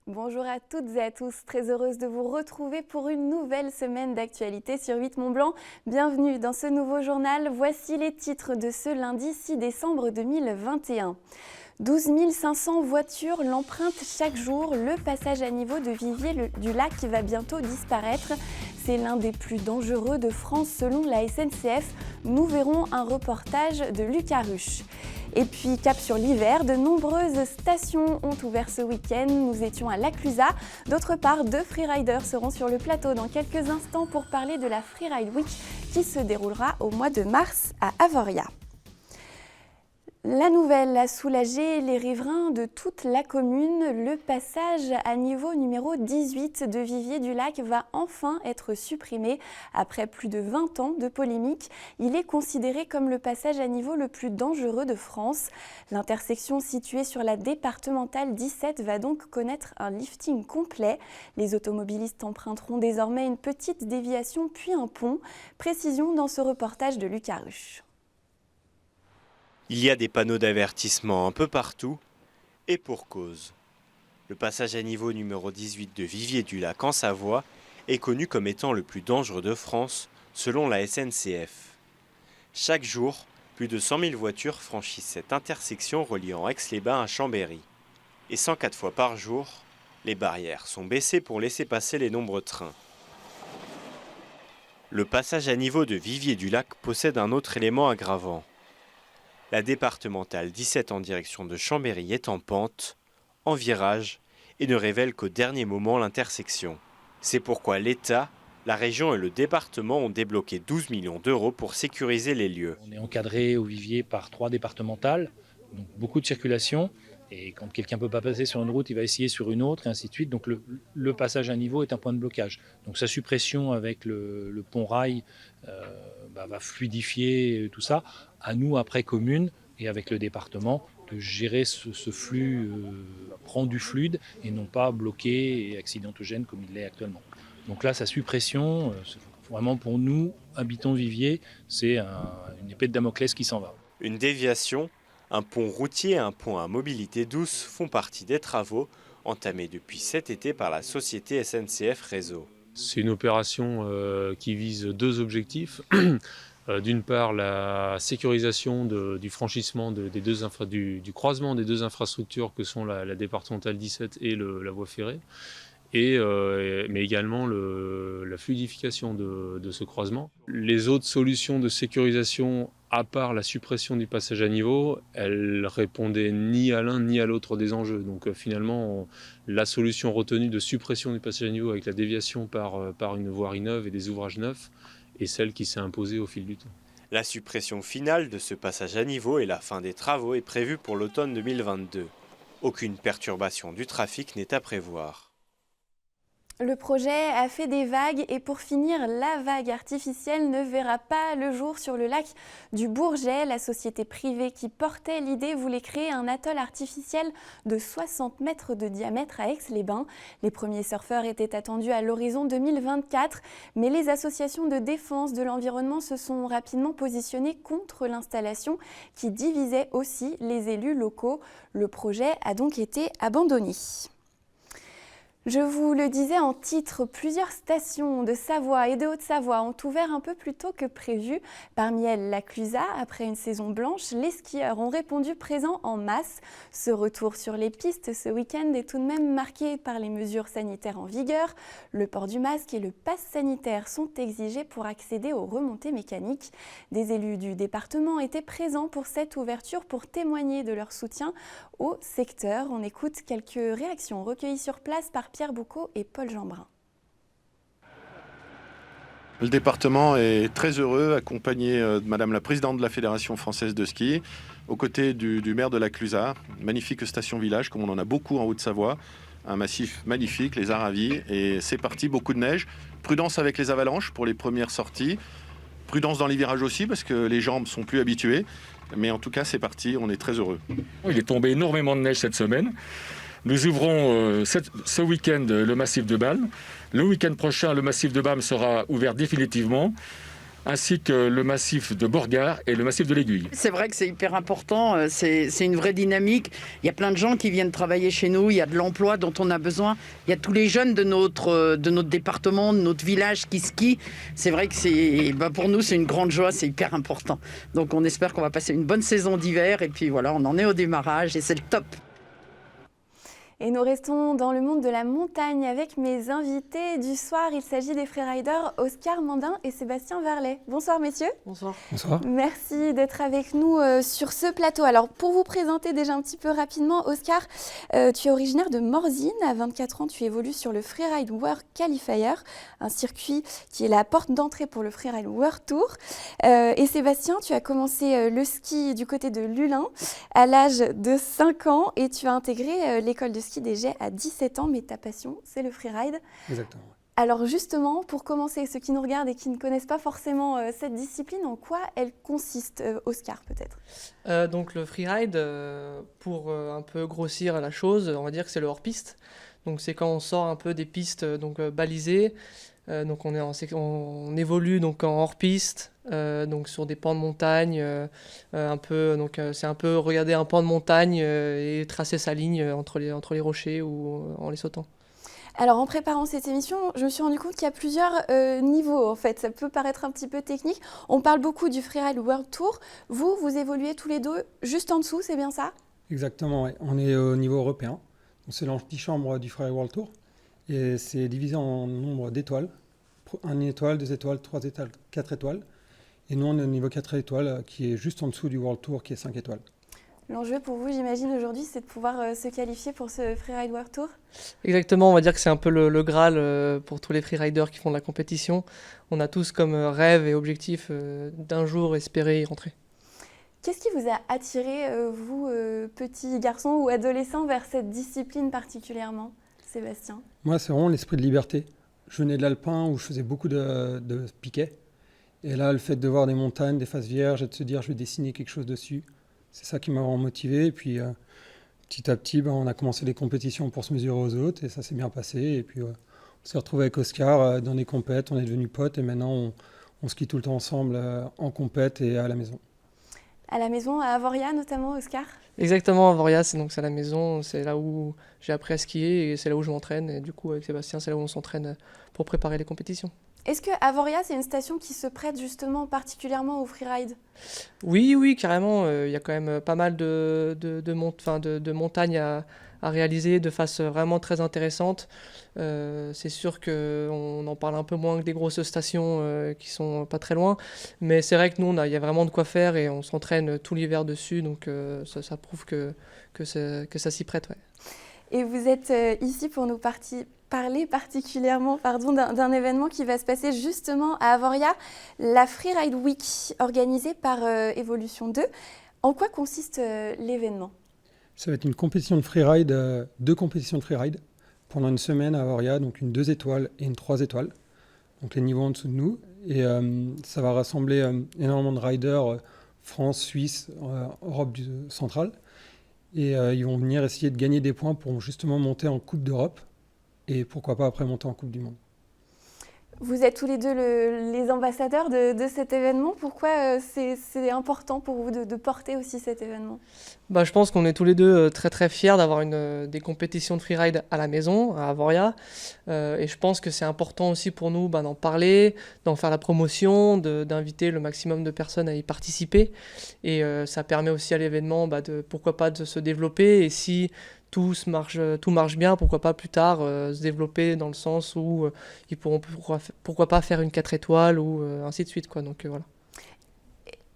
Bonjour à toutes et à tous, très heureuse de vous retrouver pour une nouvelle semaine d'actualité sur 8 Mont-Blanc. Bienvenue dans ce nouveau journal, voici les titres de ce lundi 6 décembre 2021. 12 500 voitures l'empruntent chaque jour. Le passage à niveau de Vivier du Lac va bientôt disparaître. C'est l'un des plus dangereux de France selon la SNCF. Nous verrons un reportage de Lucas Ruche. Et puis cap sur l'hiver, de nombreuses stations ont ouvert ce week-end. Nous étions à La Clusaz. D'autre part, 2 freeriders seront sur le plateau dans quelques instants pour parler de la Freeride Week qui se déroulera au mois de mars à Avoria. La nouvelle a soulagé les riverains de toute la commune. Le passage à niveau numéro 18 de Vivier du Lac va enfin être supprimé après plus de 20 ans de polémique. Il est considéré comme le passage à niveau le plus dangereux de France. L'intersection située sur la départementale 17 va donc connaître un lifting complet. Les automobilistes emprunteront désormais une petite déviation puis un pont. Précision dans ce reportage de Lucas Ruche. Il y a des panneaux d'avertissement un peu partout, et pour cause. Le passage à niveau numéro 18 de Vivier du Lac en Savoie est connu comme étant le plus dangereux de France, selon la SNCF. Chaque jour, plus de 100 000 voitures franchissent cette intersection reliant Aix-les-Bains à Chambéry. Et 104 fois par jour, les barrières sont baissées pour laisser passer les nombreux trains. Le passage à niveau de Vivier du Lac possède un autre élément aggravant. La départementale 17 en direction de Chambéry est en pente, en virage, et ne révèle qu'au dernier moment l'intersection. C'est pourquoi l'État, la région et le département ont débloqué 12 millions d'euros pour sécuriser les lieux. On est encadré au Vivier par 3 départementales, donc beaucoup de circulation. Et quand quelqu'un ne peut pas passer sur une route, il va essayer sur une autre, et ainsi de suite. Donc le passage à niveau est un point de blocage. Donc sa suppression avec le pont rail va fluidifier tout ça. À nous, après commune, et avec le département, de gérer ce flux rendu fluide et non pas bloqué et accidentogène comme il l'est actuellement. Donc là, sa suppression, vraiment pour nous, habitants Vivier, c'est une épée de Damoclès qui s'en va. Une déviation, un pont routier et un pont à mobilité douce font partie des travaux entamés depuis cet été par la société SNCF Réseau. C'est une opération qui vise 2 objectifs. D'une part, la sécurisation du franchissement du croisement des 2 infrastructures que sont la départementale 17 et la voie ferrée, mais également la fluidification de ce croisement. Les autres solutions de sécurisation, à part la suppression du passage à niveau, elles répondaient ni à l'un ni à l'autre des enjeux. Donc finalement, la solution retenue de suppression du passage à niveau avec la déviation par une voirie neuve et des ouvrages neufs est celle qui s'est imposée au fil du temps. La suppression finale de ce passage à niveau et la fin des travaux est prévue pour l'automne 2022. Aucune perturbation du trafic n'est à prévoir. Le projet a fait des vagues et pour finir, la vague artificielle ne verra pas le jour sur le lac du Bourget. La société privée qui portait l'idée voulait créer un atoll artificiel de 60 mètres de diamètre à Aix-les-Bains. Les premiers surfeurs étaient attendus à l'horizon 2024, mais les associations de défense de l'environnement se sont rapidement positionnées contre l'installation qui divisait aussi les élus locaux. Le projet a donc été abandonné. Je vous le disais en titre, plusieurs stations de Savoie et de Haute-Savoie ont ouvert un peu plus tôt que prévu. Parmi elles, la Clusaz. Après une saison blanche, les skieurs ont répondu présents en masse. Ce retour sur les pistes ce week-end est tout de même marqué par les mesures sanitaires en vigueur. Le port du masque et le pass sanitaire sont exigés pour accéder aux remontées mécaniques. Des élus du département étaient présents pour cette ouverture pour témoigner de leur soutien au secteur. On écoute quelques réactions recueillies sur place par Pierre Boucaud et Paul Jeanbrun. Le département est très heureux, accompagné de Madame la Présidente de la Fédération Française de Ski, aux côtés du maire de la Clusaz. Magnifique station-village, comme on en a beaucoup en Haute-Savoie. Un massif magnifique, les a ravis. Et c'est parti, beaucoup de neige. Prudence avec les avalanches pour les premières sorties. Prudence dans les virages aussi, parce que les jambes sont plus habituées. Mais en tout cas, c'est parti, on est très heureux. Il est tombé énormément de neige cette semaine. Nous ouvrons ce week-end le massif de Balme. Le week-end prochain, le massif de Balme sera ouvert définitivement. ainsi que le massif de Borgard et le massif de l'Aiguille. C'est vrai que c'est hyper important, c'est une vraie dynamique. Il y a plein de gens qui viennent travailler chez nous, il y a de l'emploi dont on a besoin. Il y a tous les jeunes de notre département, de notre village qui skient. C'est vrai que pour nous, c'est une grande joie, c'est hyper important. Donc on espère qu'on va passer une bonne saison d'hiver et puis voilà, on en est au démarrage et c'est le top. Et nous restons dans le monde de la montagne avec mes invités du soir. Il s'agit des freeriders Oscar Mandin et Sébastien Verlet. Bonsoir messieurs. Bonsoir. Bonsoir. Merci d'être avec nous sur ce plateau. Alors pour vous présenter déjà un petit peu rapidement, Oscar, tu es originaire de Morzine. À 24 ans, tu évolues sur le Freeride World Qualifier, un circuit qui est la porte d'entrée pour le Freeride World Tour. Et Sébastien, tu as commencé le ski du côté de Lullin à l'âge de 5 ans et tu as intégré l'école de ski des Jets à 17 ans, mais ta passion, c'est le freeride. Exactement. Alors justement, pour commencer, ceux qui nous regardent et qui ne connaissent pas forcément cette discipline, en quoi elle consiste, Oscar peut-être? Donc le freeride, pour un peu grossir la chose, on va dire que c'est le hors-piste. Donc c'est quand on sort un peu des pistes balisées. Donc on évolue donc en hors-piste, donc sur des pans de montagne, c'est un peu regarder un pan de montagne et tracer sa ligne entre les rochers ou en les sautant. Alors en préparant cette émission, je me suis rendu compte qu'il y a plusieurs niveaux en fait. Ça peut paraître un petit peu technique. On parle beaucoup du Freeride World Tour. Vous évoluez tous les deux juste en dessous, c'est bien ça? Exactement, ouais. On est au niveau européen. Donc, c'est l'antichambre du Freeride World Tour. Et c'est divisé en nombre d'étoiles. 1 étoile, 2 étoiles, 3 étoiles, 4 étoiles. Et nous, on est au niveau 4 étoiles, qui est juste en dessous du World Tour, qui est 5 étoiles. L'enjeu pour vous, j'imagine, aujourd'hui, c'est de pouvoir se qualifier pour ce Freeride World Tour? Exactement, on va dire que c'est un peu le Graal pour tous les freeriders qui font de la compétition. On a tous comme rêve et objectif d'un jour espérer y rentrer. Qu'est-ce qui vous a attiré, vous, petit garçon ou adolescent, vers cette discipline particulièrement, Sébastien? Moi, c'est vraiment l'esprit de liberté. Je venais de l'alpin où je faisais beaucoup de piquets. Et là, le fait de voir des montagnes, des faces vierges et de se dire je vais dessiner quelque chose dessus, c'est ça qui m'a vraiment motivé. Et puis petit à petit, on a commencé les compétitions pour se mesurer aux autres et ça s'est bien passé. Et puis on s'est retrouvé avec Oscar dans des compètes, on est devenus potes et maintenant on skie tout le temps ensemble en compète et à la maison. À la maison, à Avoria notamment, Oscar? Exactement, Avoria, c'est à la maison, c'est là où j'ai appris à skier et c'est là où je m'entraîne. Et du coup, avec Sébastien, c'est là où on s'entraîne pour préparer les compétitions. Est-ce que Avoria, c'est une station qui se prête justement particulièrement au freeride? Oui, carrément. Il y a quand même pas mal de montagnes à réaliser de face vraiment très intéressante. C'est sûr qu'on en parle un peu moins que des grosses stations qui sont pas très loin. Mais c'est vrai que nous, il y a vraiment de quoi faire et on s'entraîne tout l'hiver dessus. Donc ça prouve que ça s'y prête. Ouais. Et vous êtes ici pour nous parler particulièrement d'un événement qui va se passer justement à Avoria, la Freeride Week, organisée par Evolution 2. En quoi consiste l'événement? Ça va être une compétition de freeride, 2 compétitions de freeride pendant une semaine à Avoria, donc une 2 étoiles et une 3 étoiles, donc les niveaux en dessous de nous. Et ça va rassembler énormément de riders, France, Suisse, Europe centrale. Et ils vont venir essayer de gagner des points pour justement monter en Coupe d'Europe et pourquoi pas après monter en Coupe du Monde. Vous êtes tous les deux les ambassadeurs de cet événement. Pourquoi c'est important pour vous de porter aussi cet événement? Je pense qu'on est tous les deux très très fiers d'avoir des compétitions de freeride à la maison, à Avoria. Et je pense que c'est important aussi pour nous d'en parler, d'en faire la promotion, d'inviter le maximum de personnes à y participer. Et ça permet aussi à l'événement pourquoi pas de se développer. Et si tout marche bien, pourquoi pas plus tard se développer dans le sens où ils pourront pourquoi pas faire une 4 étoiles ou ainsi de suite, quoi. Donc voilà.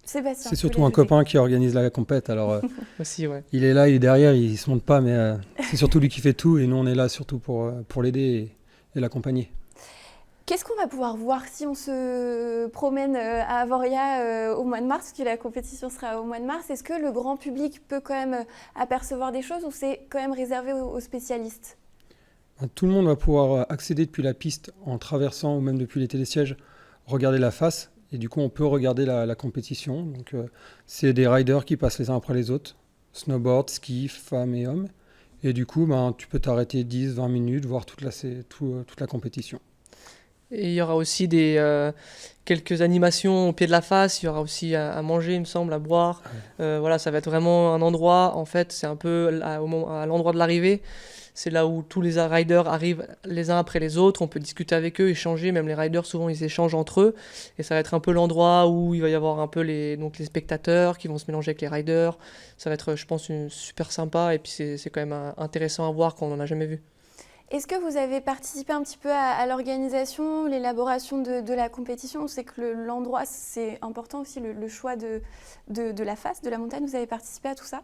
Sébastien, c'est surtout un copain qui organise la compète, alors aussi, ouais. Il est là, il est derrière, il se monte pas, mais c'est surtout lui qui fait tout et nous on est là surtout pour l'aider et l'accompagner. Qu'est-ce qu'on va pouvoir voir si on se promène à Avoria au mois de mars, parce que la compétition sera au mois de mars? Est-ce que le grand public peut quand même apercevoir des choses ou c'est quand même réservé aux spécialistes? Tout le monde va pouvoir accéder depuis la piste en traversant ou même depuis les télésièges, regarder la face et du coup on peut regarder la compétition. Donc c'est des riders qui passent les uns après les autres, snowboard, ski, femmes et hommes. Et du coup tu peux t'arrêter 10-20 minutes, voir toute la compétition. Et il y aura aussi quelques animations au pied de la face, il y aura aussi à manger, il me semble, à boire. Voilà, ça va être vraiment un endroit, en fait, c'est un peu à l'endroit de l'arrivée. C'est là où tous les riders arrivent les uns après les autres, on peut discuter avec eux, échanger, même les riders souvent ils échangent entre eux. Et ça va être un peu l'endroit où il va y avoir un peu les spectateurs qui vont se mélanger avec les riders. Ça va être, je pense, super sympa et puis c'est quand même intéressant à voir quand on n'en a jamais vu. Est-ce que vous avez participé un petit peu à l'organisation, l'élaboration de la compétition? On sait que l'endroit, c'est important aussi, le choix de la face, de la montagne. Vous avez participé à tout ça?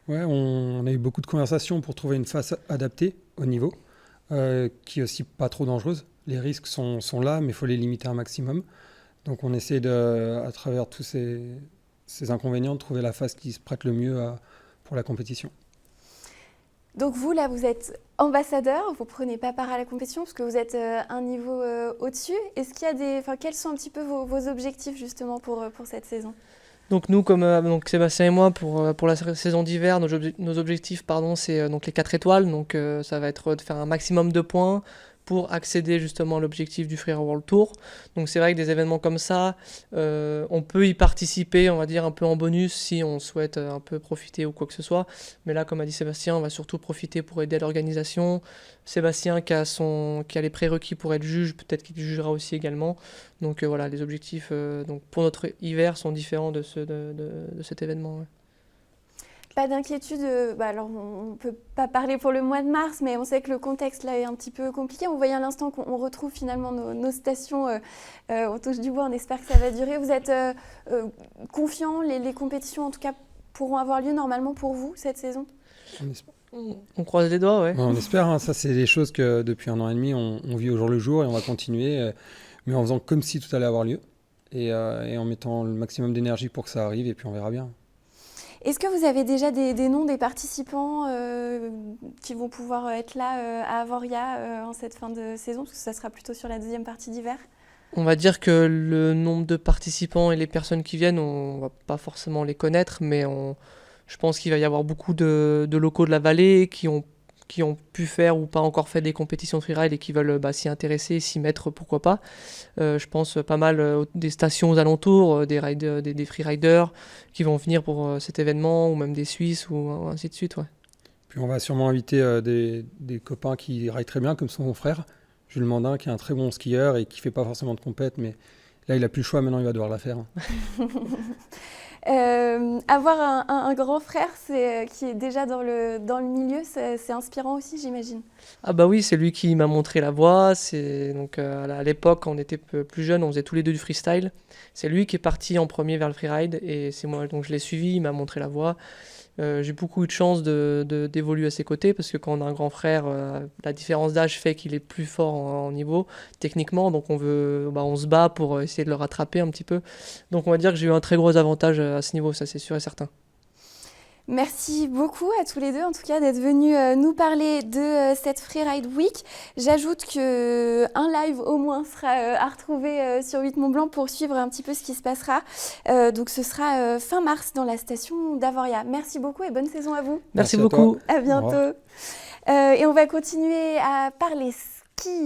Ouais, on a eu beaucoup de conversations pour trouver une face adaptée au niveau, qui est aussi pas trop dangereuse. Les risques sont là, mais il faut les limiter un maximum. Donc on essaie à travers tous ces inconvénients, de trouver la face qui se prête le mieux pour la compétition. Donc vous, là, vous êtes ambassadeur, vous ne prenez pas part à la compétition parce que vous êtes un niveau au-dessus. Est-ce qu'il y a quels sont un petit peu vos objectifs justement pour cette saison? Donc nous, comme donc Sébastien et moi, pour la saison d'hiver, nos objectifs, c'est donc les 4 étoiles. Donc ça va être de faire un maximum de points pour accéder justement à l'objectif du Freeride World Tour. Donc c'est vrai que des événements comme ça, on peut y participer, on va dire un peu en bonus si on souhaite un peu profiter ou quoi que ce soit. Mais là, comme a dit Sébastien, on va surtout profiter pour aider à l'organisation. Sébastien qui a les prérequis pour être juge, peut-être qu'il jugera aussi également. Donc voilà, les objectifs donc pour notre hiver sont différents de ceux de cet événement. Ouais. Pas d'inquiétude, alors on ne peut pas parler pour le mois de mars, mais on sait que le contexte là est un petit peu compliqué. On voyait à l'instant qu'on retrouve finalement nos stations, on touche du bois, on espère que ça va durer. Vous êtes confiant, les compétitions en tout cas pourront avoir lieu normalement pour vous cette saison? On croise les doigts, ouais. On espère, hein, ça c'est des choses que depuis 1 an et demi on vit au jour le jour et on va continuer, mais en faisant comme si tout allait avoir lieu et en mettant le maximum d'énergie pour que ça arrive et puis on verra bien. Est-ce que vous avez déjà des noms des participants qui vont pouvoir être là à Avoria en cette fin de saison? Parce que ça sera plutôt sur la deuxième partie d'hiver. On va dire que le nombre de participants et les personnes qui viennent, on ne va pas forcément les connaître, mais je pense qu'il va y avoir beaucoup de locaux de la vallée qui ont pu faire ou pas encore fait des compétitions de freeride et qui veulent s'y intéresser, s'y mettre, pourquoi pas. Je pense pas mal des stations aux alentours, des freeriders qui vont venir pour cet événement, ou même des Suisses, ou ainsi de suite. Ouais. Puis on va sûrement inviter des copains qui rident très bien, comme son frère, Jules Mandin, qui est un très bon skieur et qui fait pas forcément de compète, mais là il a plus le choix, maintenant il va devoir la faire. Avoir un grand frère qui est déjà dans le milieu, c'est inspirant aussi, j'imagine. Ah bah oui, c'est lui qui m'a montré la voie. Donc à l'époque, quand on était plus jeunes, on faisait tous les deux du freestyle. C'est lui qui est parti en premier vers le freeride et c'est moi, donc je l'ai suivi, il m'a montré la voie. J'ai beaucoup eu de chance d'évoluer à ses côtés parce que quand on a un grand frère, la différence d'âge fait qu'il est plus fort en niveau techniquement, donc on se bat pour essayer de le rattraper un petit peu. Donc on va dire que j'ai eu un très gros avantage à ce niveau, ça c'est sûr et certain. Merci beaucoup à tous les deux, en tout cas, d'être venus nous parler de cette Freeride Week. J'ajoute qu'un live au moins sera à retrouver sur 8 Mont Blanc pour suivre un petit peu ce qui se passera. Donc ce sera fin mars dans la station d'Avoria. Merci beaucoup et bonne saison à vous. Merci beaucoup. À bientôt. Et on va continuer à parler ski.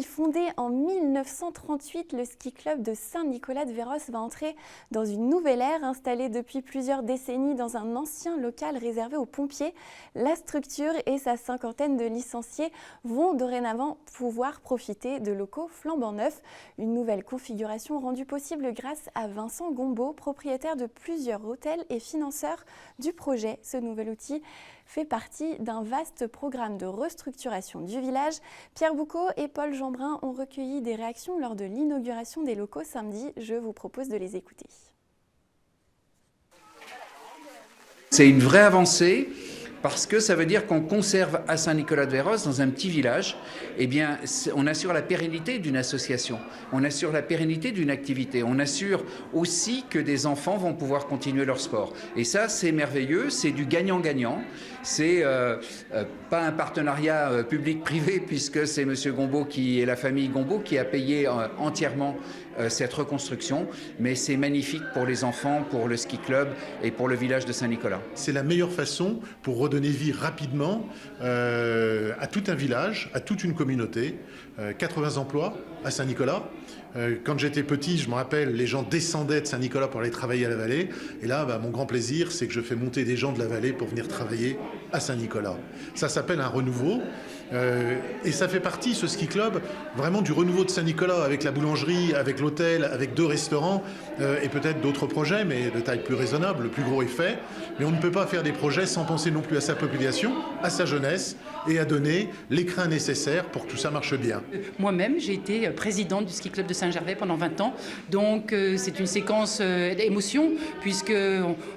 Fondé en 1938, le ski club de Saint-Nicolas-de-Véros va entrer dans une nouvelle ère. Installé depuis plusieurs décennies dans un ancien local réservé aux pompiers, la structure et sa 50aine de licenciés vont dorénavant pouvoir profiter de locaux flambant neufs. Une nouvelle configuration rendue possible grâce à Vincent Gombaud, propriétaire de plusieurs hôtels et financeur du projet. Ce nouvel outil fait partie d'un vaste programme de restructuration du village. Pierre Boucaud et Paul Jeanbrun ont recueilli des réactions lors de l'inauguration des locaux samedi. Je vous propose de les écouter. C'est une vraie avancée parce que ça veut dire qu'on conserve à Saint-Nicolas-de-Véros, dans un petit village, eh bien, on assure la pérennité d'une association, on assure la pérennité d'une activité, on assure aussi que des enfants vont pouvoir continuer leur sport. Et ça, c'est merveilleux, c'est du gagnant-gagnant. C'est pas un partenariat public-privé puisque c'est M. Gombaud et la famille Gombaud qui a payé entièrement cette reconstruction, mais c'est magnifique pour les enfants, pour le ski club et pour le village de Saint-Nicolas. C'est la meilleure façon pour redonner vie rapidement à à tout un village, à toute une communauté, 80 emplois à Saint-Nicolas. Quand j'étais petit, je me rappelle, les gens descendaient de Saint-Nicolas pour aller travailler à la vallée. Et là, mon grand plaisir, c'est que je fais monter des gens de la vallée pour venir travailler à Saint-Nicolas. Ça s'appelle un renouveau. Et ça fait partie, ce ski club, vraiment du renouveau de Saint-Nicolas, avec la boulangerie, avec l'hôtel, avec 2 restaurants et peut-être d'autres projets, mais de taille plus raisonnable. Le plus gros est fait. Mais on ne peut pas faire des projets sans penser non plus à sa population, à sa jeunesse et à donner l'écrin nécessaire pour que tout ça marche bien. Moi-même, j'ai été présidente du ski club de Saint-Gervais pendant 20 ans. Donc c'est une séquence d'émotion, puisque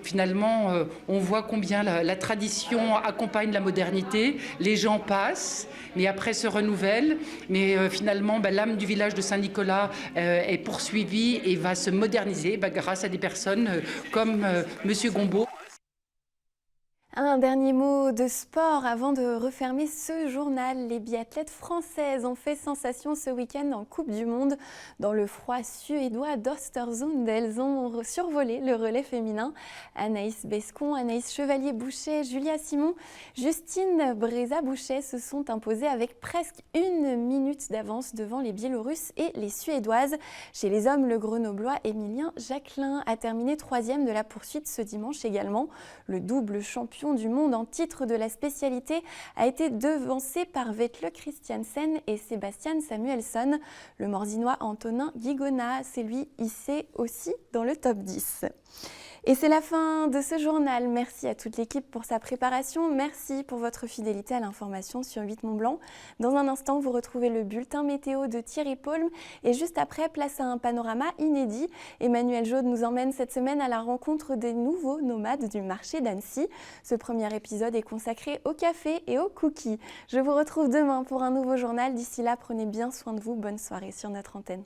finalement, on voit combien la tradition accompagne la modernité. Les gens passent, mais après se renouvellent. Mais finalement, l'âme du village de Saint-Nicolas est poursuivie et va se moderniser grâce à des personnes comme Monsieur Gombaud. Un dernier mot de sport avant de refermer ce journal. Les biathlètes françaises ont fait sensation ce week-end en Coupe du Monde. Dans le froid suédois d'Östersund, elles ont survolé le relais féminin. Anaïs Bescon, Anaïs Chevalier-Bouchet, Julia Simon, Justine Breza-Bouchet se sont imposées avec presque 1 minute d'avance devant les Biélorusses et les Suédoises. Chez les hommes, le Grenoblois Émilien Jacquelin a terminé 3e de la poursuite ce dimanche également. Le double champion du monde en titre de la spécialité a été devancé par Vetle Christiansen et Sébastien Samuelsson. Le Morzinois Antonin Guigona s'est lui hissé aussi dans le top 10. Et c'est la fin de ce journal. Merci à toute l'équipe pour sa préparation. Merci pour votre fidélité à l'information sur 8 Mont Blanc. Dans un instant, vous retrouvez le bulletin météo de Thierry Paulme. Et juste après, place à un panorama inédit. Emmanuel Jaude nous emmène cette semaine à la rencontre des nouveaux nomades du marché d'Annecy. Ce premier épisode est consacré au café et aux cookies. Je vous retrouve demain pour un nouveau journal. D'ici là, prenez bien soin de vous. Bonne soirée sur notre antenne.